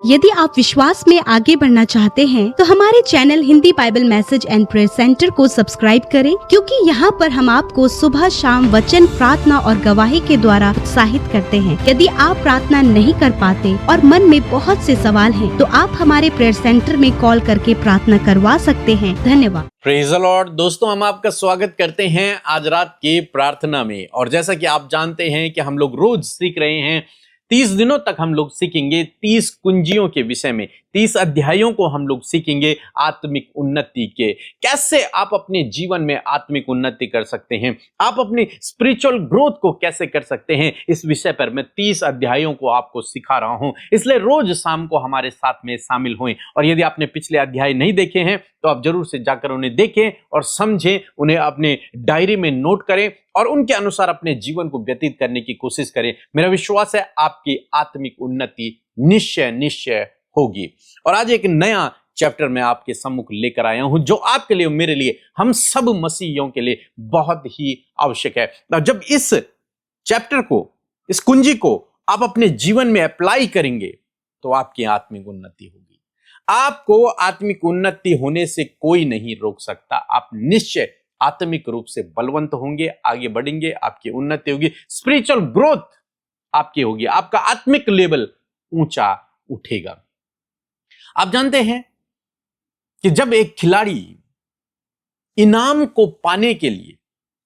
यदि आप विश्वास में आगे बढ़ना चाहते हैं तो हमारे channel Hindi Bible message and prayer centre को सब्सक्राइब करें, क्योंकि यहाँ पर हम आपको सुबह शाम वचन, प्रार्थना और गवाही के द्वारा उत्साहित करते हैं। यदि आप प्रार्थना नहीं कर पाते और मन में बहुत से सवाल हैं, तो आप हमारे प्रेयर सेंटर में कॉल करके प्रार्थना करवा सकते हैं। धन्यवाद। Praise the Lord. दोस्तों, हम आपका स्वागत करते हैं आज रात की प्रार्थना में। और जैसा कि आप जानते हैं कि हम लोग रोज सीख रहे हैं, 30 दिनों तक हम लोग सीखेंगे 30 कुंजियों के विषय में। 30 अध्यायों को हम लोग सीखेंगे आत्मिक उन्नति के। कैसे आप अपने जीवन में आत्मिक उन्नति कर सकते हैं, आप अपनी स्पिरिचुअल ग्रोथ को कैसे कर सकते हैं, इस विषय पर मैं 30 अध्यायों को आपको सिखा रहा हूं। इसलिए रोज शाम को हमारे साथ में शामिल हों। और यदि आपने पिछले अध्याय नहीं देखे हैं तो आप जरूर से जाकर उन्हें देखें और समझें, उन्हें अपने डायरी में नोट करें और उनके अनुसार अपने जीवन को व्यतीत करने की कोशिश करें। मेरा विश्वास है आपकी आत्मिक उन्नति निश्चय होगी। और आज एक नया चैप्टर मैं आपके सम्मुख लेकर आया हूं, जो आपके लिए, मेरे लिए, हम सब मसीहियों के लिए बहुत ही आवश्यक है। जब इस चैप्टर को, इस कुंजी को आप अपने जीवन में अप्लाई करेंगे तो आपकी आत्मिक उन्नति होगी। आपको आत्मिक उन्नति होने से कोई नहीं रोक सकता। आप निश्चय आत्मिक रूप से बलवंत होंगे, आगे बढ़ेंगे, आपकी उन्नति होगी, स्पिरिचुअल ग्रोथ आपकी होगी, आपका आत्मिक लेवल ऊंचा उठेगा। आप जानते हैं कि जब एक खिलाड़ी इनाम को पाने के लिए,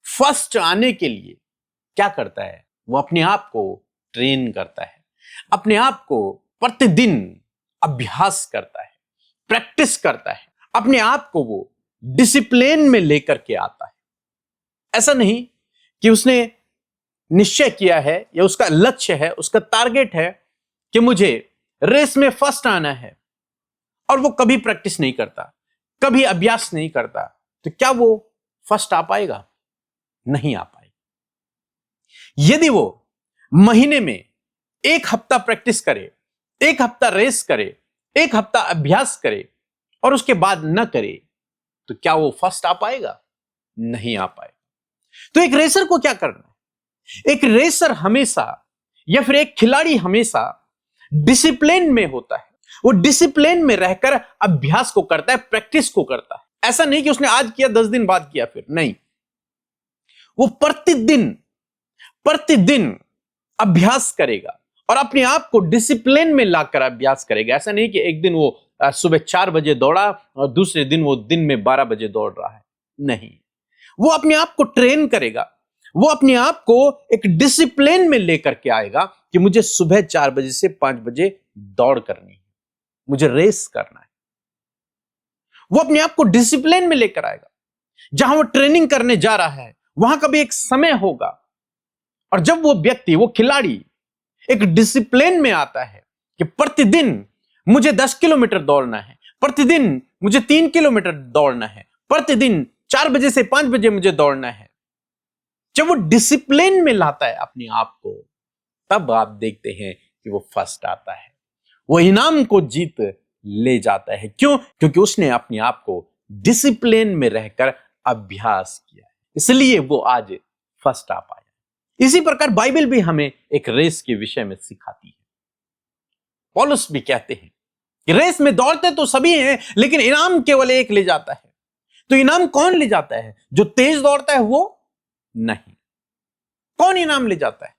फर्स्ट आने के लिए क्या करता है, वो अपने आप को ट्रेन करता है, अपने आप को प्रतिदिन अभ्यास करता है, प्रैक्टिस करता है, अपने आप को वो डिसिप्लिन में लेकर के आता है। ऐसा नहीं कि उसने निश्चय किया है या उसका लक्ष्य है, उसका टारगेट है कि मुझे रेस में फर्स्ट आना है, और वो कभी प्रैक्टिस नहीं करता, कभी अभ्यास नहीं करता, तो क्या वो फर्स्ट आ पाएगा? नहीं आ पाएगा। यदि वो महीने में 1 हफ्ता प्रैक्टिस करे, 1 हफ्ता रेस करे, 1 हफ्ता अभ्यास करे और उसके बाद न करे, तो क्या वो फर्स्ट आ पाएगा? नहीं आ पाएगा। तो एक रेसर को क्या करना है? एक रेसर हमेशा, या फिर एक खिलाड़ी हमेशा डिसिप्लिन में होता है। वो डिसिप्लिन में रहकर अभ्यास को करता है, प्रैक्टिस को करता है। ऐसा नहीं कि उसने आज किया 10 दिन बाद किया, फिर नहीं। वो प्रतिदिन अभ्यास करेगा और अपने आप को डिसिप्लिन में लाकर अभ्यास करेगा। ऐसा नहीं कि एक दिन वो सुबह 4 बजे दौड़ा और दूसरे दिन वो दिन में 12 बजे दौड़ रहा है। नहीं, वो अपने आप को ट्रेन करेगा, वो अपने आप को एक डिसिप्लिन में लेकर के आएगा कि मुझे सुबह 4 बजे से 5 बजे दौड़ करनी है, मुझे रेस करना है। वो अपने आप को डिसिप्लिन में लेकर आएगा। जहां वो ट्रेनिंग करने जा रहा है वहां का भी एक समय होगा, और जब वो व्यक्ति, वो खिलाड़ी एक डिसिप्लिन में आता है कि प्रतिदिन मुझे 10 किलोमीटर दौड़ना है, प्रतिदिन मुझे 3 किलोमीटर दौड़ना है, प्रतिदिन 4 बजे से 5 बजे मुझे दौड़ना है, जब वो डिसिप्लिन में लाता है अपने आप को, तब आप देखते हैं कि वो फर्स्ट आता है, वो इनाम को जीत ले जाता है। क्यों? क्योंकि उसने अपने आप को डिसिप्लिन में रहकर अभ्यास किया है, इसलिए वो आज फर्स्ट आ पाया। इसी प्रकार बाइबल भी हमें एक रेस के विषय में सिखाती है। पौलुस भी कहते हैं कि रेस में दौड़ते तो सभी हैं, लेकिन इनाम केवल एक ले जाता है। तो इनाम कौन ले जाता है? जो तेज दौड़ता है वो नहीं। कौन इनाम ले जाता है?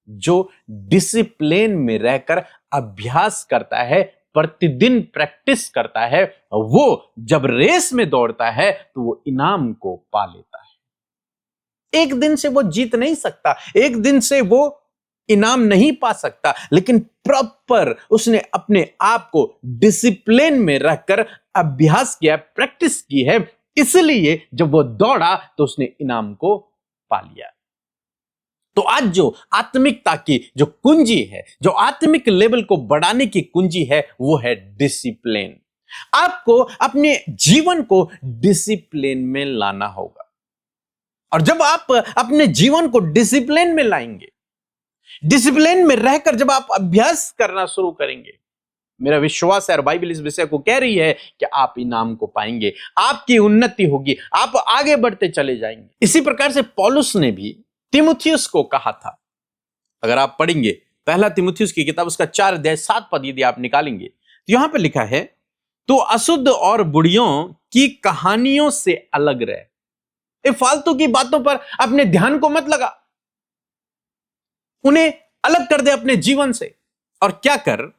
जो डिसिप्लिन में रहकर अभ्यास करता है, प्रतिदिन प्रैक्टिस करता है, वो जब रेस में दौड़ता है तो वो इनाम को पा लेता है। एक दिन से वो जीत नहीं सकता, एक दिन से वो इनाम नहीं पा सकता, लेकिन प्रॉपर उसने अपने आप को डिसिप्लिन में रहकर अभ्यास किया, प्रैक्टिस की है, इसलिए जब वो दौड़ा तो उसने इनाम को पा लिया। तो आज जो आत्मिकता की जो कुंजी है, जो आत्मिक लेवल को बढ़ाने की कुंजी है, वो है डिसिप्लिन। आपको अपने जीवन को डिसिप्लिन में लाना होगा। और जब आप अपने जीवन को डिसिप्लिन में लाएंगे, डिसिप्लिन में रहकर जब आप अभ्यास करना शुरू करेंगे, मेरा विश्वास है और बाइबल इस विषय को कह रही है कि आप इनाम को पाएंगे, आपकी उन्नति होगी, आप आगे बढ़ते चले जाएंगे। इसी प्रकार से पौलुस ने भी तीमुथियुस को कहा था। अगर आप पढ़ेंगे पहला तिमुथियुस की किताब उसका 4 अध्याय 7 पद यदि आप निकालेंगे तो यहां पर लिखा है, तो अशुद्ध और बुढ़ियों की कहानियों से अलग रहे। ये फालतू की बातों पर अपने ध्यान को मत लगा, उन्हें अलग कर दे अपने जीवन से और क्या कर,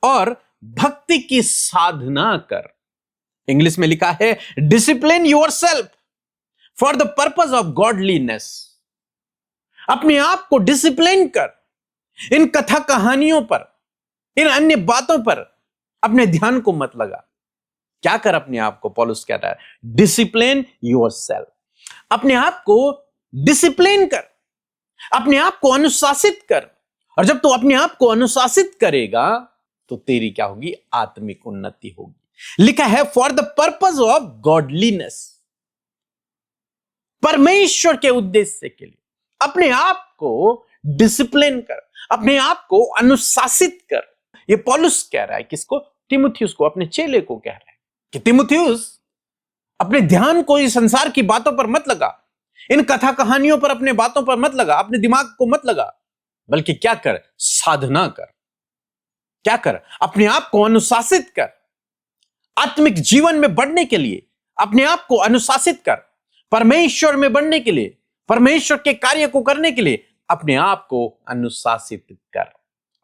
और भक्ति की साधना कर। इंग्लिश में लिखा है, discipline yourself for the purpose of godliness. अपने आप को डिसिप्लिन कर, इन कथा कहानियों पर, इन अन्य बातों पर अपने ध्यान को मत लगा। क्या कर अपने आप को, पौलुस कहता है, डिसिप्लिन योरसेल्फ। अपने आप को डिसिप्लिन कर, अपने आप को अनुशासित कर। और जब तू अपने आप को अनुशासित करेगा तो तेरी क्या होगी, आत्मिक उन्नति होगी। लिखा है for the purpose of godliness, परमेश्वर के उद्देश्य के लिए अपने आप को डिसिप्लिन कर, अपने आप को अनुशासित कर। ये पौलुस कह रहा है किसको, तिमुथियुस को, अपने चेले को कह रहा है कि तिमुथियुस अपने ध्यान को इस संसार की बातों पर मत लगा, इन कथा कहानियों पर अपने बातों पर मत लगा, अपने दिमाग को मत लगा, बल्कि क्या कर, साधना कर। क्या कर, अपने आप को अनुशासित कर। आत्मिक जीवन में बढ़ने के लिए अपने आप को अनुशासित कर। परमेश्वर में बढ़ने के लिए, परमेश्वर के कार्य को करने के लिए अपने आप को अनुशासित कर।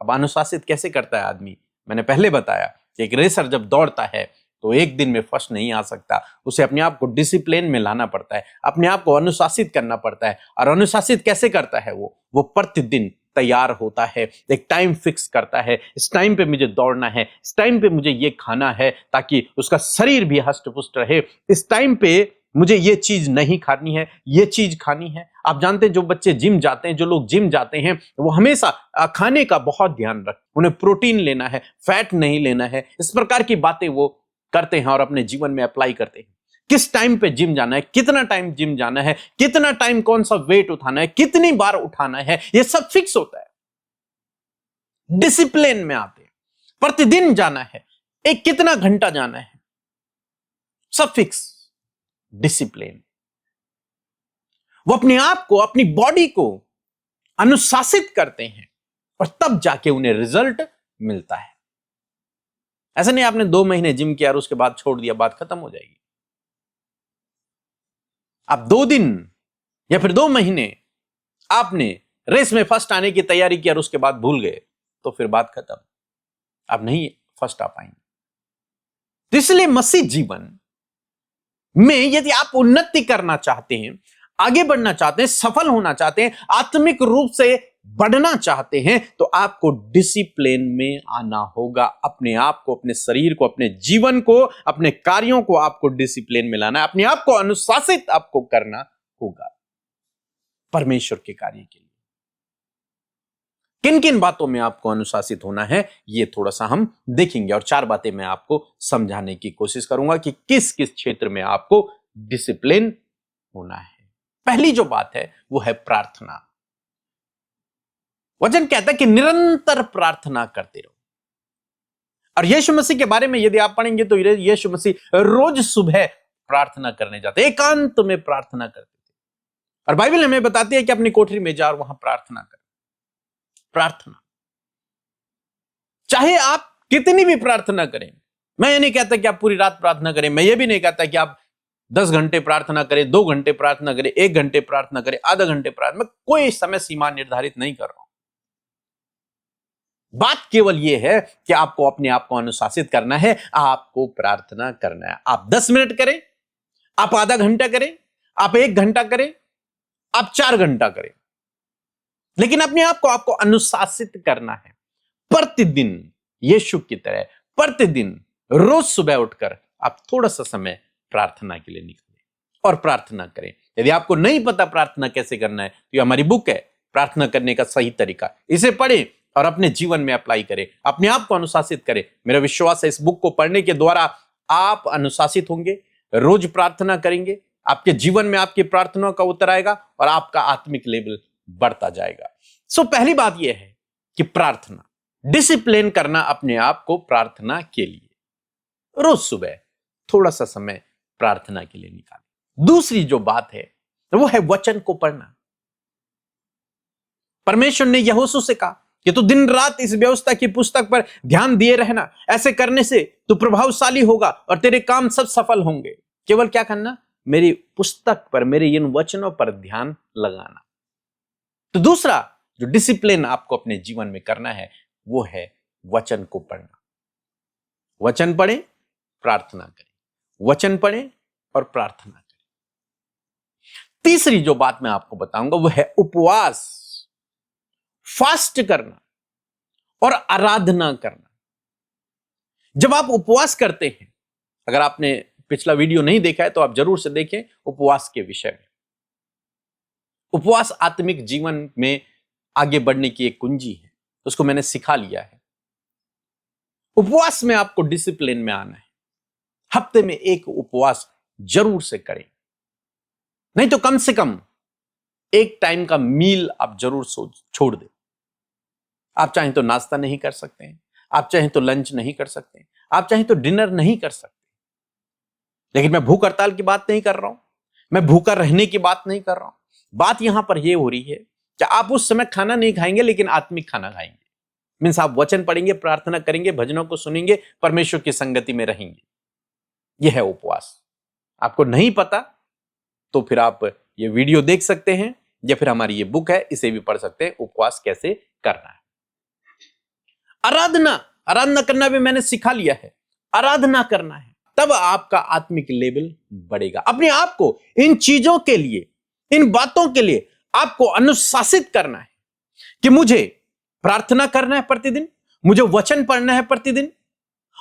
अब अनुशासित कैसे करता है आदमी? मैंने पहले बताया कि एक रेसर जब दौड़ता है तो एक दिन में फर्स्ट नहीं आ सकता, उसे अपने आप को डिसिप्लिन में लाना पड़ता है, अपने आप को अनुशासित करना पड़ता है। और अनुशासित कैसे करता है वो प्रतिदिन तैयार होता है, एक टाइम फिक्स करता है, इस टाइम पे मुझे दौड़ना है, इस टाइम पे मुझे ये खाना है ताकि उसका शरीर भी हष्ट पुष्ट रहे, इस टाइम पे मुझे ये चीज नहीं खानी है, ये चीज खानी है। आप जानते हैं जो बच्चे जिम जाते हैं, जो लोग जिम जाते हैं, वो हमेशा खाने का बहुत ध्यान रखते, उन्हें प्रोटीन लेना है, फैट नहीं लेना है, इस प्रकार की बातें वो करते हैं और अपने जीवन में अप्लाई करते हैं। किस टाइम पे जिम जाना है, कितना टाइम जिम जाना है, कितना टाइम कौन सा वेट उठाना है, कितनी बार उठाना है, ये सब फिक्स होता है। डिसिप्लिन में आते हैं, प्रतिदिन जाना है, एक कितना घंटा जाना है, सब फिक्स, डिसिप्लिन। वो अपने आप को, अपनी बॉडी को अनुशासित करते हैं और तब जाके उन्हें रिजल्ट मिलता है। ऐसा नहीं आपने 2 महीने जिम किया और उसके बाद छोड़ दिया, बात खत्म हो जाएगी। आप 2 दिन या फिर 2 महीने आपने रेस में फर्स्ट आने की तैयारी की और उसके बाद भूल गए तो फिर बात खत्म, आप नहीं फर्स्ट आ पाएंगे। तो इसलिए मसीह जीवन में यदि आप उन्नति करना चाहते हैं, आगे बढ़ना चाहते हैं, सफल होना चाहते हैं, आत्मिक रूप से बढ़ना चाहते हैं, तो आपको डिसिप्लिन में आना होगा। अपने आप को, अपने शरीर को, अपने जीवन को, अपने कार्यों को आपको डिसिप्लिन में लाना है, अपने आप को अनुशासित आपको करना होगा परमेश्वर के कार्य के लिए। किन किन बातों में आपको अनुशासित होना है ये थोड़ा सा हम देखेंगे और 4 बातें मैं आपको समझाने की कोशिश करूंगा कि किस किस क्षेत्र में आपको डिसिप्लिन होना है। पहली जो बात है वो है प्रार्थना। वचन कहता है कि निरंतर प्रार्थना करते रहो। और यीशु मसीह के बारे में यदि आप पढ़ेंगे तो यीशु मसीह रोज सुबह प्रार्थना करने जाते, एकांत में प्रार्थना करते थे। और बाइबल हमें बताती है कि अपनी कोठरी में जा और वहां प्रार्थना कर। प्रार्थना, चाहे आप कितनी भी प्रार्थना करें, मैं ये नहीं कहता कि आप पूरी रात प्रार्थना करें, मैं ये भी नहीं कहता कि आप 10 घंटे प्रार्थना करें, 2 घंटे प्रार्थना करें, 1 घंटे प्रार्थना करें, आधा घंटे प्रार्थना, मैं कोई समय सीमा निर्धारित नहीं कर रहा हूं। बात केवल यह है कि आपको अपने आप को अनुशासित करना है, आपको प्रार्थना करना है। आप 10 मिनट करें, आप आधा घंटा करें, आप 1 घंटा करें, आप 4 घंटा करें, लेकिन अपने आप को आपको अनुशासित करना है। प्रतिदिन यीशु की तरह प्रतिदिन रोज सुबह उठकर आप थोड़ा सा समय प्रार्थना के लिए निकालें और प्रार्थना करें। यदि आपको नहीं पता प्रार्थना कैसे करना है तो ये हमारी बुक है, प्रार्थना करने का सही तरीका। इसे पढ़ें और अपने जीवन में अप्लाई करें, अपने आप को अनुशासित करें। मेरा विश्वास है इस बुक को पढ़ने के द्वारा आप अनुशासित होंगे, रोज प्रार्थना करेंगे, आपके जीवन में आपकी प्रार्थनाओं का उत्तर आएगा और आपका आत्मिक लेवल बढ़ता जाएगा। सो पहली बात यह है कि प्रार्थना, डिसिप्लिन करना अपने आप को प्रार्थना के लिए। रोज सुबह थोड़ा सा समय प्रार्थना के लिए निकालें। दूसरी जो बात है वो है वचन को पढ़ना। परमेश्वर ने यहोशू से कहा कि तू दिन रात इस व्यवस्था की पुस्तक पर ध्यान दिए रहना, ऐसे करने से तू प्रभावशाली होगा और तेरे काम सब सफल होंगे। केवल क्या करना? मेरी पुस्तक पर, मेरे इन वचनों पर ध्यान लगाना। तो दूसरा जो डिसिप्लिन आपको अपने जीवन में करना है वो है वचन को पढ़ना। वचन पढ़ें, प्रार्थना करें, वचन पढ़ें और प्रार्थना करें। तीसरी जो बात मैं आपको बताऊंगा वो है उपवास, फास्ट करना और आराधना करना। जब आप उपवास करते हैं, अगर आपने पिछला वीडियो नहीं देखा है तो आप जरूर से देखें उपवास के विषय में। उपवास आत्मिक जीवन में आगे बढ़ने की एक कुंजी है, उसको मैंने सिखा लिया है। उपवास में आपको डिसिप्लिन में आना है। हफ्ते में एक उपवास जरूर से करें, नहीं तो कम से कम एक टाइम का मील आप जरूर छोड़ दें। आप चाहें तो नाश्ता नहीं कर सकते हैं, आप चाहें तो लंच नहीं कर सकते हैं, आप चाहें तो डिनर नहीं कर सकते। लेकिन मैं भूख हड़ताल की बात नहीं कर रहा हूं, मैं भूखा रहने की बात नहीं कर रहा हूं। बात यहां पर यह हो रही है कि आप उस समय खाना नहीं खाएंगे लेकिन आत्मिक खाना खाएंगे। मीन्स आप वचन पढ़ेंगे, प्रार्थना करेंगे, भजनों को सुनेंगे, परमेश्वर की संगति में रहेंगे। यह है उपवास। आपको नहीं पता तो फिर आप ये वीडियो देख सकते हैं या फिर हमारी ये बुक है, इसे भी पढ़ सकते हैं, उपवास कैसे करना है। आराधना करना भी मैंने सिखा लिया है। आराधना करना है, तब आपका आत्मिक लेवल बढ़ेगा। अपने आप को इन चीजों के लिए, इन बातों के लिए आपको अनुशासित करना है कि मुझे प्रार्थना करना है प्रतिदिन, मुझे वचन पढ़ना है प्रतिदिन,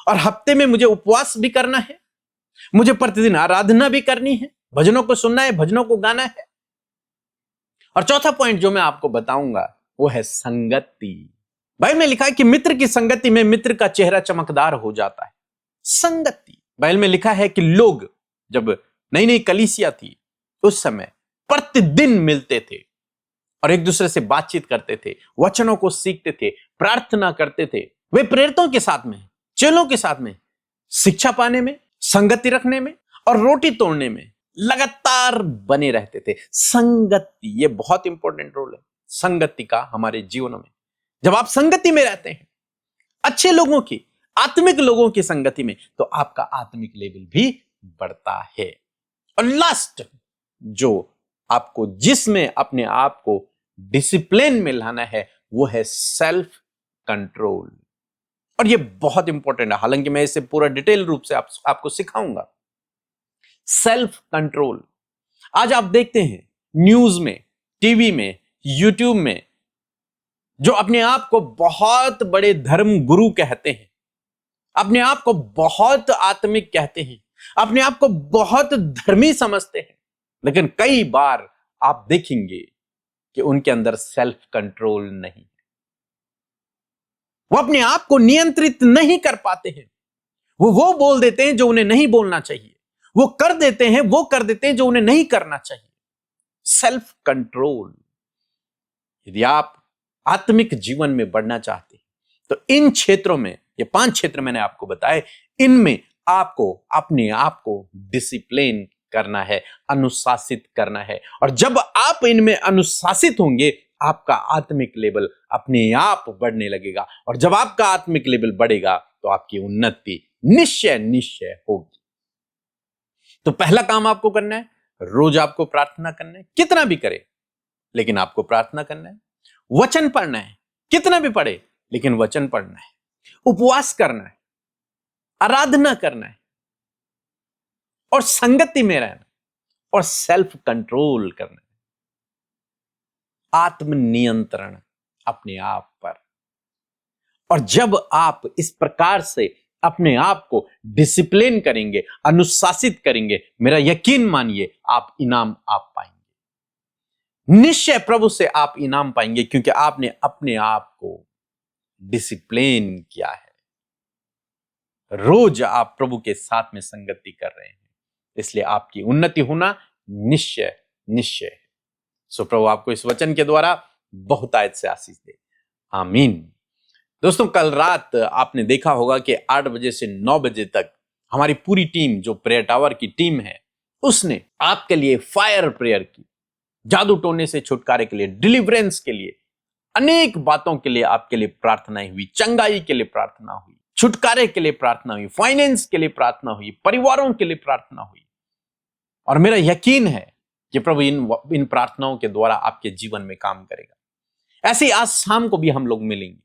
और हफ्ते में मुझे उपवास भी करना है, मुझे प्रतिदिन आराधना भी करनी है, भजनों को सुनना है, भजनों को गाना है। और चौथा पॉइंट जो मैं आपको बताऊंगा वो है संगति। बाइबल में लिखा है कि मित्र की संगति में मित्र का चेहरा चमकदार हो जाता है। संगति, बाइबल में लिखा है कि लोग जब नई नई कलीसिया थी उस समय प्रतिदिन मिलते थे और एक दूसरे से बातचीत करते थे, वचनों को सीखते थे, प्रार्थना करते थे। वे प्रेरितों के साथ में, चेलों के साथ में शिक्षा पाने में, संगति रखने में और रोटी तोड़ने में लगातार बने रहते थे। संगति, ये बहुत इंपॉर्टेंट रोल है संगति का हमारे जीवनों में। जब आप संगति में रहते हैं, अच्छे लोगों की, आत्मिक लोगों की संगति में, तो आपका आत्मिक लेवल भी बढ़ता है। और लास्ट जो आपको, जिसमें अपने आप को डिसिप्लिन में लाना है, वो है सेल्फ कंट्रोल। और ये बहुत इंपॉर्टेंट है, हालांकि मैं इसे पूरा डिटेल रूप से आपको सिखाऊंगा। Self control. आज आप देखते हैं न्यूज में, टीवी में, यूट्यूब में, जो अपने आप को बहुत बड़े धर्म गुरु कहते हैं, अपने आप को बहुत आत्मिक कहते हैं, अपने आप को बहुत धर्मी समझते हैं, लेकिन कई बार आप देखेंगे कि उनके अंदर सेल्फ कंट्रोल नहीं है। वो अपने आप को नियंत्रित नहीं कर पाते हैं। वो बोल देते हैं जो उन्हें नहीं बोलना चाहिए, वो कर देते हैं जो उन्हें नहीं करना चाहिए। Self control. यदि आप आत्मिक जीवन में बढ़ना चाहते हैं तो इन क्षेत्रों में, ये 5 क्षेत्र मैंने आपको बताए, इनमें आपको अपने आप को डिसिप्लिन करना है, अनुशासित करना है। और जब आप इनमें अनुशासित होंगे, आपका आत्मिक लेवल अपने आप बढ़ने लगेगा। और जब आपका आत्मिक लेवल बढ़ेगा तो आपकी उन्नति निश्चय होगी। तो पहला काम आपको करना है, रोज आपको प्रार्थना करना है, कितना भी करे लेकिन आपको प्रार्थना करना है। वचन पढ़ना है, कितना भी पढ़े लेकिन वचन पढ़ना है। उपवास करना है, आराधना करना है और संगति में रहना और सेल्फ कंट्रोल करना है। आत्मनियंत्रण अपने आप पर। और जब आप इस प्रकार से अपने आप को डिसिप्लिन करेंगे, अनुशासित करेंगे, मेरा यकीन मानिए आप इनाम आप पाएंगे। निश्चय प्रभु से आप इनाम पाएंगे, क्योंकि आपने अपने आप को डिसिप्लिन किया है। रोज आप प्रभु के साथ में संगति कर रहे हैं, इसलिए आपकी उन्नति होना निश्चय है। सो प्रभु आपको इस वचन के द्वारा बहुतायत से आशीष दे। आमीन। दोस्तों, कल रात आपने देखा होगा कि 8 बजे से 9 बजे तक हमारी पूरी टीम, जो प्रेयर टावर की टीम है, उसने आपके लिए फायर प्रेयर की। जादू टोने से छुटकारे के लिए, डिलीवरेंस के लिए अनेक बातों के लिए आपके लिए प्रार्थनाएं हुई, चंगाई के लिए प्रार्थना हुई, छुटकारे के लिए प्रार्थना हुई, फाइनेंस के लिए प्रार्थना हुई, परिवारों के लिए प्रार्थना हुई। और मेरा यकीन है कि प्रभु इन प्रार्थनाओं के द्वारा आपके जीवन में काम करेगा। ऐसे ही आज शाम को भी हम लोग मिलेंगे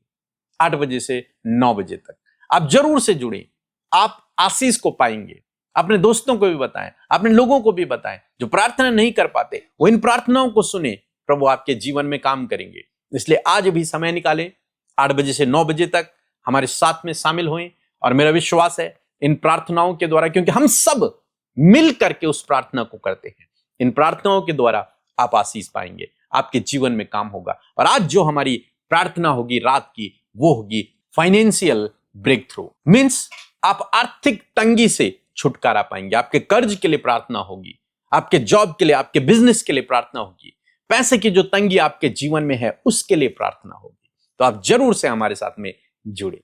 8 बजे से 9 बजे तक। आप जरूर से जुड़े, आप आशीष को पाएंगे। अपने दोस्तों को भी बताएं, अपने लोगों को भी बताएं जो प्रार्थना नहीं कर पाते, वो इन प्रार्थनाओं को सुने। प्रभु आपके जीवन में काम करेंगे। इसलिए आज भी समय निकालें, 8 बजे से 9 बजे तक हमारे साथ में शामिल हुए। और मेरा विश्वास है इन प्रार्थनाओं के द्वारा, क्योंकि हम सब मिल करके उस प्रार्थना को करते हैं, इन प्रार्थनाओं के द्वारा आप आशीष पाएंगे, आपके जीवन में काम होगा। और आज जो हमारी प्रार्थना होगी रात की, वो होगी फाइनेंशियल ब्रेक थ्रू। मीन्स आप आर्थिक तंगी से छुटकारा पाएंगे। आपके कर्ज के लिए प्रार्थना होगी, आपके जॉब के लिए, आपके बिजनेस के लिए प्रार्थना होगी, पैसे की जो तंगी आपके जीवन में है उसके लिए प्रार्थना होगी। तो आप जरूर से हमारे साथ में जुड़े।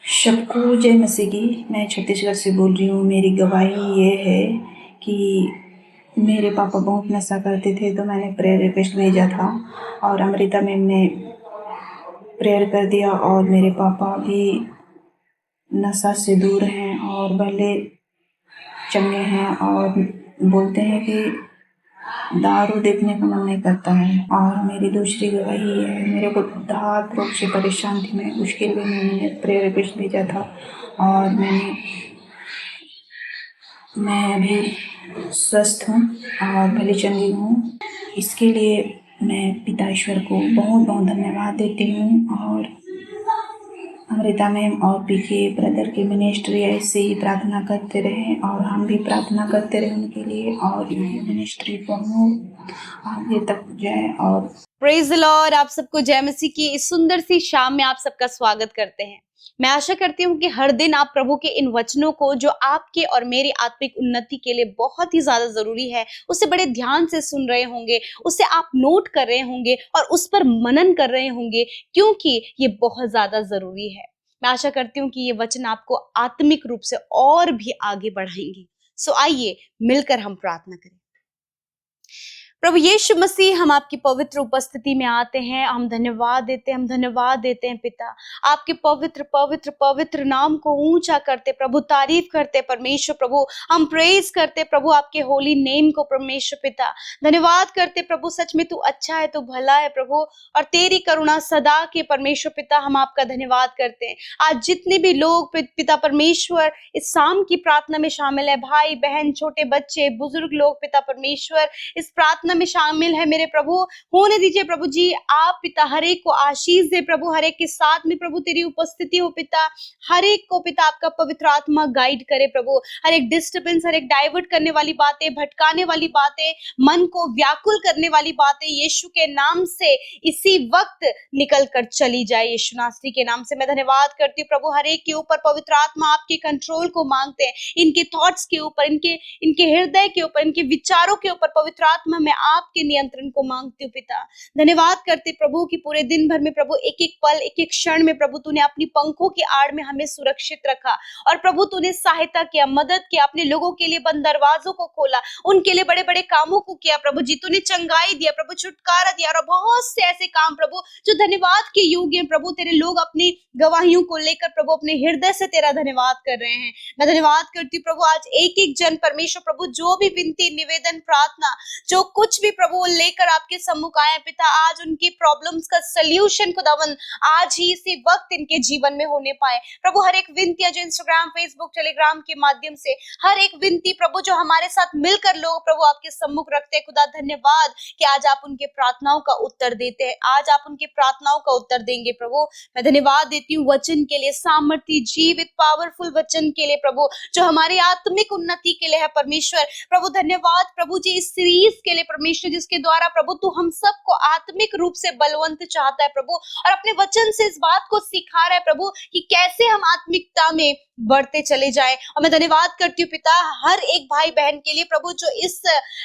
सबको जय मसीह की। मैं छत्तीसगढ़ से बोल रही हूँ। मेरी गवाही ये है कि मेरे पापा बहुत नशा करते थे, तो मैंने प्रेयर रिक्वेस्ट भेजा था और अमृता मैम ने प्रेयर कर दिया और मेरे पापा भी नशा से दूर हैं और भले चंगे हैं और बोलते हैं कि दारू देखने का मन नहीं करता है। और मेरी दूसरी गवाही है, मेरे को धात रोग से परेशान थी मैं, उसके लिए मैंने प्रेयर रिक्वेस्ट भेजा था और मैं अभी स्वस्थ हूँ और भली चंगी हूँ। इसके लिए मैं पिता ईश्वर को बहुत बहुत धन्यवाद देती हूँ। और अमृता मैम और पीके ब्रदर की मिनिस्ट्री ऐसे ही प्रार्थना करते रहे और हम भी प्रार्थना करते रहे उनके लिए, और ये मिनिस्ट्री बहुत आगे तक जाए। और प्रेज द लॉर्ड। आप सबको जय मसीह की इस सुंदर सी शाम में आप सबका स्वागत करते हैं। मैं आशा करती हूँ कि हर दिन आप प्रभु के इन वचनों को, जो आपके और मेरी आत्मिक उन्नति के लिए बहुत ही ज्यादा जरूरी है, उसे बड़े ध्यान से सुन रहे होंगे, उसे आप नोट कर रहे होंगे और उस पर मनन कर रहे होंगे, क्योंकि ये बहुत ज्यादा जरूरी है। मैं आशा करती हूँ कि ये वचन आपको आत्मिक रूप से और भी आगे बढ़ाएंगे। सो आइए मिलकर हम प्रार्थना करें। प्रभु यीशु मसीह, हम आपकी पवित्र उपस्थिति में आते हैं। हम धन्यवाद देते हैं पिता, आपके पवित्र पवित्र पवित्र नाम को ऊंचा करते प्रभु, तारीफ करते परमेश्वर प्रभु, हम प्रेज करते प्रभु आपके होली नेम को परमेश्वर पिता। धन्यवाद करते प्रभु, सच में तू अच्छा है, तू भला है प्रभु, और तेरी करुणा सदा के परमेश्वर पिता। हम आपका धन्यवाद करते हैं। आज जितने भी लोग पिता परमेश्वर इस शाम की प्रार्थना में शामिल है, भाई बहन, छोटे बच्चे, बुजुर्ग लोग पिता परमेश्वर इस प्रार्थना में शामिल है, मेरे प्रभु होने दीजिए प्रभु जी। आप पिता हर एक को आशीष दे प्रभु, हर एक के साथ में प्रभु तेरी उपस्थिति हो पिता। हर एक को पिता आपका पवित्र आत्मा गाइड करे प्रभु। हर एक डिस्टर्बेंस, हर एक डाइवर्ट करने वाली बातें, भटकाने वाली बातें, मन को व्याकुल करने वाली बातें यीशु के नाम से इसी वक्त निकल कर चली जाए। यीशु नासरी के नाम से मैं धन्यवाद करती हूँ प्रभु। हर एक के ऊपर पवित्र आत्मा आपके कंट्रोल को मांगते हैं, इनके थॉट्स के ऊपर, इनके हृदय के ऊपर, इनके विचारों के ऊपर पवित्र आत्मा में आपके नियंत्रण को मांगती हूँ पिता। धन्यवाद करते प्रभु कि पूरे दिन भर में प्रभु एक एक पल, एक एक क्षण में प्रभु तूने अपनी पंखों की आड़ में हमें सुरक्षित रखा और प्रभु तूने सहायता किया, मदद किया, अपने लोगों के लिए बंद दरवाजों को खोला, उनके लिए बड़े बड़े कामों को किया प्रभु जी। तूने चंगाई दिया प्रभु, छुटकारा दिया, और बहुत से ऐसे काम प्रभु जो धन्यवाद के योग्य हैं प्रभु। तेरे लोग अपनी गवाहियों को लेकर प्रभु अपने हृदय से तेरा धन्यवाद कर रहे हैं। मैं धन्यवाद करती हूँ प्रभु, आज एक एक जन परमेश्वर प्रभु जो भी विनती, निवेदन, प्रार्थना, जो कुछ भी प्रभु लेकर आपके सम्मुख आए पिता, आज उनकी प्रॉब्लम्स का सल्यूशन खुदावन आज ही इसी वक्त इनके जीवन में होने पाए प्रभु। हर एक विनती जो इंस्टाग्राम, फेसबुक, टेलीग्राम के माध्यम से, हर एक विनती प्रभु जो हमारे साथ मिलकर लोग प्रभु आपके सम्मुख रखते हैं खुदा, धन्यवाद कि आज आप उनके प्रार्थनाओं का उत्तर देते हैं, आज आप उनके प्रार्थनाओं का उत्तर देंगे प्रभु। मैं धन्यवाद देती हूँ वचन के लिए, सामर्थी, जीवित, पावरफुल वचन के लिए प्रभु, जो हमारी आत्मिक उन्नति के लिए है परमेश्वर प्रभु। धन्यवाद प्रभु जी इस सीरीज के लिए परमेश्वर, जिसके द्वारा प्रभु तू हम सबको आत्मिक रूप से बलवंत चाहता है प्रभु, और अपने वचन से इस बात को सिखा रहा है प्रभु कि कैसे हम आत्मिकता में बढ़ते चले जाए। और मैं धन्यवाद करती हूँ पिता हर एक भाई बहन के लिए प्रभु, जो इस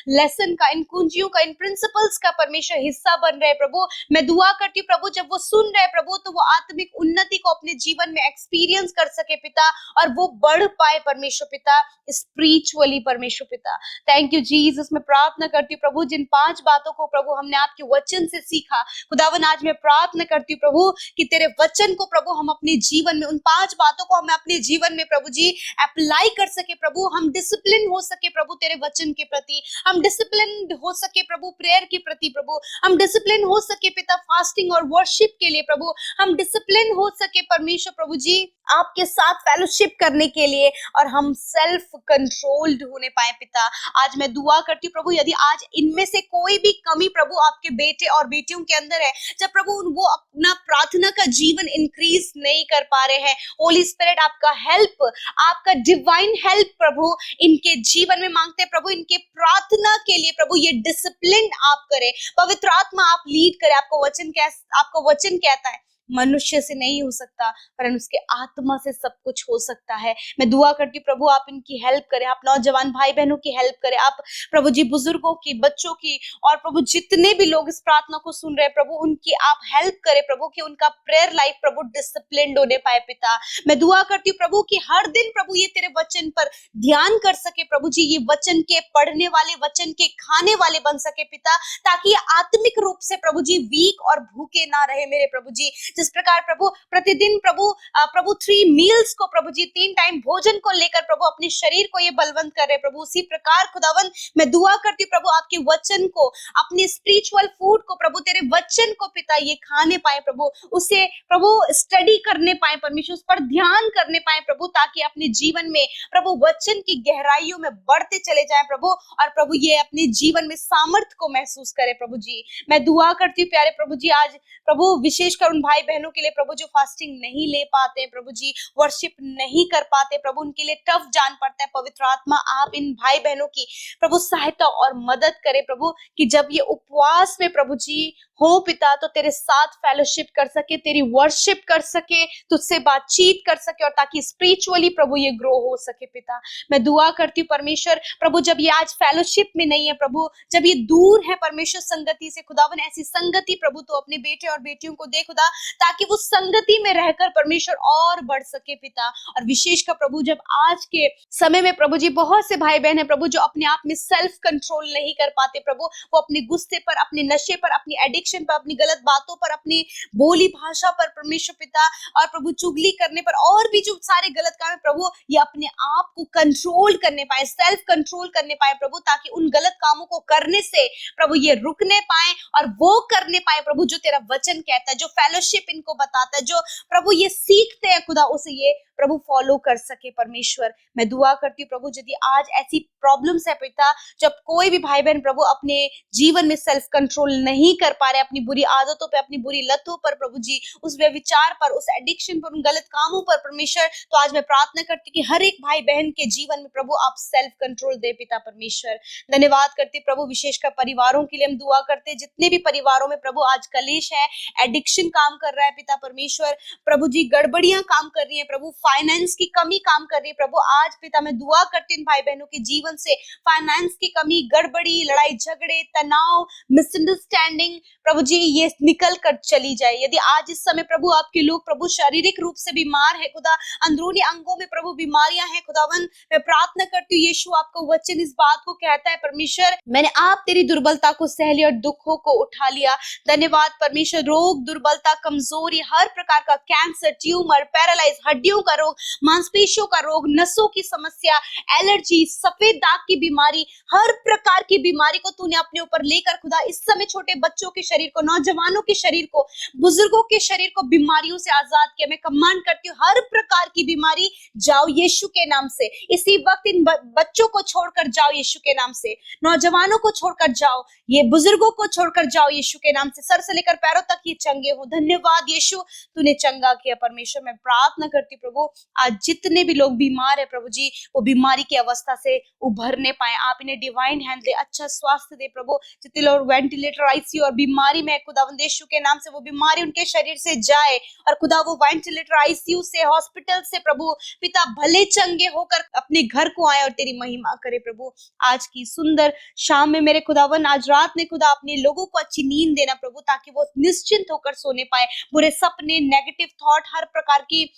लेसन का, इन कुंजियों का, इन प्रिंसिपल्स का परमेश्वर हिस्सा बन रहे प्रभु। मैं दुआ करती हूँ प्रभु, जब वो सुन रहे प्रभु, तो वो आत्मिक उन्नति को अपने जीवन में एक्सपीरियंस कर सके पिता, और वो बढ़ पाए परमेश्वर पिता, स्पिरिचुअली परमेश्वर पिता। Thank you Jesus. मैं प्रार्थना करती हूँ प्रभु, जिन 5 बातों को प्रभु हमने आपके वचन से सीखा, खुदावन आज मैं प्रार्थना करती हूँ प्रभु कि तेरे वचन को प्रभु हम अपने जीवन में, उन 5 बातों को हम अपने जीवन में प्रभु जी अप्लाई कर सके प्रभु। हम डिसिप्लिन हो सके प्रभु तेरे वचन के प्रति, हम डिसिप्लिन हो सके प्रभु प्रेयर के प्रति प्रभु, हम डिसिप्लिन हो सके पिता फास्टिंग और वर्शिप के लिए प्रभु, हम डिसिप्लिन हो सके परमेश्वर प्रभु जी आपके साथ फेलोशिप करने के लिए, और हम सेल्फ कंट्रोल्ड होने पाए पिता। आज मैं दुआ करती हूँ प्रभु, यदि आज इनमें से कोई भी कमी प्रभु आपके बेटे और बेटियों के अंदर है, जब प्रभु वो अपना प्रार्थना का जीवन इंक्रीज नहीं कर पा रहे हैं, होली स्पिरिट आपका हेल्प, आपका डिवाइन हेल्प प्रभु इनके जीवन में मांगते हैं प्रभु। इनके प्रार्थना के लिए प्रभु ये डिसिप्लिन आप करें, पवित्र आत्मा आप लीड करें। आपको वचन कहता है मनुष्य से नहीं हो सकता, पर उसके आत्मा से सब कुछ हो सकता है। मैं दुआ करती हूँ प्रभु आप इनकी हेल्प करें, आप नौजवान भाई बहनों की हेल्प करें, आप प्रभु जी बुजुर्गों की, बच्चों की, और प्रभु जितने भी लोग इस प्रार्थना को सुन रहे हैं प्रभु, उनकी आप हेल्प करें प्रभु, कि उनका प्रेयर लाइफ प्रभु डिसिप्लिन्ड होने पाए पिता। मैं दुआ करती हूँ प्रभु कि हर दिन प्रभु ये तेरे वचन पर ध्यान कर सके प्रभु जी, ये वचन के पढ़ने वाले, वचन के खाने वाले बन सके पिता, ताकि ये आत्मिक रूप से प्रभु जी वीक और भूखे ना रहे मेरे प्रभु जी। जिस प्रकार प्रभु प्रतिदिन प्रभु 3 मील्स को प्रभु जी 3 टाइम भोजन को लेकर प्रभु अपने शरीर को ये बलवंत कर रहे प्रभु, उसी प्रकार खुदावन मैं दुआ करती हूँ प्रभु आपके वचन को, अपने स्पिरिचुअल फूड को प्रभु, तेरे वचन को पिता ये खाने पाए प्रभु, उसे प्रभु स्टडी करने पाए परमेश्वर, उस पर ध्यान करने पाए प्रभु, ताकि अपने जीवन में प्रभु वचन की गहराइयों में बढ़ते चले जाए प्रभु, और प्रभु ये अपने जीवन में सामर्थ को महसूस करे प्रभु जी। मैं दुआ करती हूँ प्यारे प्रभु जी, आज प्रभु विशेषकर उन भाई बहनों के लिए प्रभु जो फास्टिंग नहीं ले पाते प्रभु जी, वर्शिप नहीं कर पाते प्रभु, उनके लिए टफ जान पड़ता है। पवित्र आत्मा आप इन भाई बहनों की प्रभु सहायता और मदद करे प्रभु, कि जब ये उपवास में प्रभु जी हो पिता, तो तेरे साथ फेलोशिप कर सके, तेरी वर्शिप कर सके, तुझसे बातचीत कर सके, और ताकि स्पिरिचुअली प्रभु ये ग्रो हो सके पिता। मैं दुआ करती हूँ परमेश्वर प्रभु, जब ये आज फेलोशिप में नहीं है प्रभु, जब ये दूर है परमेश्वर संगति से, खुदावन ऐसी संगति प्रभु तो अपने बेटे और बेटियों को दे खुदा, ताकि वो संगति में रहकर परमेश्वर और बढ़ सके पिता। और विशेषकर प्रभु जब आज के समय में प्रभु जी बहुत से भाई बहन है प्रभु, जो अपने आप में सेल्फ कंट्रोल नहीं कर पाते प्रभु, वो अपने गुस्से पर, अपने नशे पर, अपनी एडिक्शन पर, अपनी गलत बातों पर, अपनी बोली भाषा पर परमेश्वर पिता, और प्रभु चुगली करने पर, और भी जो सारे गलत काम है प्रभु, ये अपने आप को कंट्रोल करने पाए, सेल्फ कंट्रोल करने पाए प्रभु, ताकि उन गलत कामों को करने से प्रभु ये रुकने पाए और वो करने पाए प्रभु जो तेरा वचन कहता है, जो फेलोशिप इनको बताता है, जो प्रभु ये सीखते हैं खुदा, उसे ये प्रभु फॉलो कर सके परमेश्वर। मैं दुआ करती हूँ प्रभु, यदि आज ऐसी प्रॉब्लम्स है पिता, जब कोई भी भाई बहन प्रभु अपने जीवन में सेल्फ कंट्रोल नहीं कर पा रहे, अपनी बुरी आदतों पे, अपनी बुरी लतों पर प्रभु जी, उस व्यभिचार पर, उस एडिक्शन पर, उन गलत कामों पर परमेश्वर, तो आज मैं प्रार्थना करती हूँ कि हर एक भाई बहन के जीवन में प्रभु आप सेल्फ कंट्रोल दे पिता परमेश्वर। धन्यवाद करते प्रभु, विशेषकर परिवारों के लिए हम दुआ करते, जितने भी परिवारों में प्रभु आज कलेश है, एडिक्शन काम कर रहा है पिता परमेश्वर, प्रभु जी गड़बड़ियां काम कर रही है प्रभु, फाइनेंस की कमी काम कर रही है प्रभु, आज पिता मैं दुआ करती हूँ भाई बहनों के जीवन से फाइनेंस की कमी, गड़बड़ी, लड़ाई झगड़े, तनाव, मिसअंडरस्टैंडिंग प्रभु जी ये निकल कर चली जाए। यदि आज इस समय प्रभु आपके लोग प्रभु शारीरिक रूप से बीमार है खुदा, अंदरूनी अंगों में प्रभु बीमारियां हैं खुदावन, मैं प्रार्थना करती हूँ यीशु आपका वचन इस बात को कहता है परमेश्वर, मैंने आप तेरी दुर्बलता को सह लिया और दुखों को उठा लिया। धन्यवाद परमेश्वर, रोग, दुर्बलता, कमजोरी, हर प्रकार का कैंसर, ट्यूमर, पैरालाइज, हड्डियों का रोग, मांसपेशियों का रोग, नसों की समस्या, एलर्जी, सफेद दाग की बीमारी, हर प्रकार की बीमारी को तूने अपने ऊपर लेकर खुदा इस समय छोटे बच्चों के शरीर को, नौजवानों के शरीर को, बुजुर्गों के शरीर को बीमारियों से आजाद किया। मैं कमांड करती हूँ हर प्रकार की बीमारी जाओ यीशु के नाम से, इसी वक्त इन बच्चों को छोड़कर जाओ यीशु के नाम से, नौजवानों को छोड़कर जाओ, ये बुजुर्गों को छोड़कर जाओ यीशु के नाम से, सर से लेकर पैरों तक ये चंगे हो। धन्यवाद यीशु, तूने चंगा किया परमेश्वर। मैं प्रार्थना करती प्रभु प्रभु आज जितने भी लोग बीमार है प्रभु जी, वो बीमारी की अवस्था से उभरने पाए, आप इन्हें डिवाइन हेल्थ दे, अच्छा स्वास्थ्य दे प्रभु। जितने लोग वेंटिलेटर, आईसीयू और बीमारी में खुदावंद यीशु के नाम से वो बीमारी उनके शरीर से जाए, और खुदा वो वेंटिलेटर, आईसीयू से, हॉस्पिटल से प्रभु पिता भले चंगे होकर अपने घर को आए और तेरी महिमा करे प्रभु। आज की सुंदर शाम में मेरे खुदावन, आज रात में खुदा अपने लोगों को अच्छी नींद देना प्रभु, ताकि वो निश्चिंत होकर सोने पाए। बुरे सपने, नेगेटिव थॉट, हर प्रकार की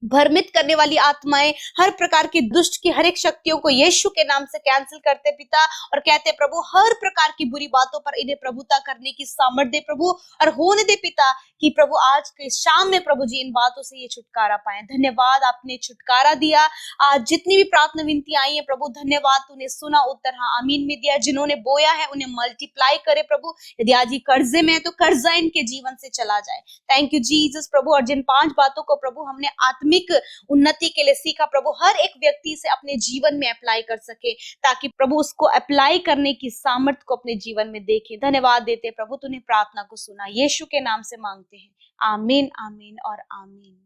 भ्रमित करने वाली आत्माएं, हर प्रकार की दुष्ट की हर एक शक्तियों को यीशु के नाम से कैंसिल करते पिता, और कहते प्रभु हर प्रकार की बुरी बातों पर इन्हें प्रभुता करने की सामर्थ दे प्रभु, और होने दे पिता कि प्रभु आज के शाम में प्रभु जी इन बातों से ये छुटकारा पाए। धन्यवाद, आपने छुटकारा दिया। आज जितनी भी प्रार्थना विनती आई है प्रभु, धन्यवाद, तूने सुना, उत्तर हाँ आमीन में दिया। जिन्होंने बोया है उन्हें मल्टीप्लाई करे प्रभु। यदि आज ये कर्जे में है तो कर्जा इनके जीवन से चला जाए। थैंक यू जीसस प्रभु। और जिन 5 बातों को प्रभु हमने आत्मिक उन्नति के लिए सीखा प्रभु, हर एक व्यक्ति से अपने जीवन में अप्लाई कर सके, ताकि प्रभु उसको अप्लाई करने की सामर्थ को अपने जीवन में देखे। धन्यवाद देते प्रभु, तूने प्रार्थना को सुना, यीशु के नाम से मांगते हैं, आमीन, आमीन और आमीन।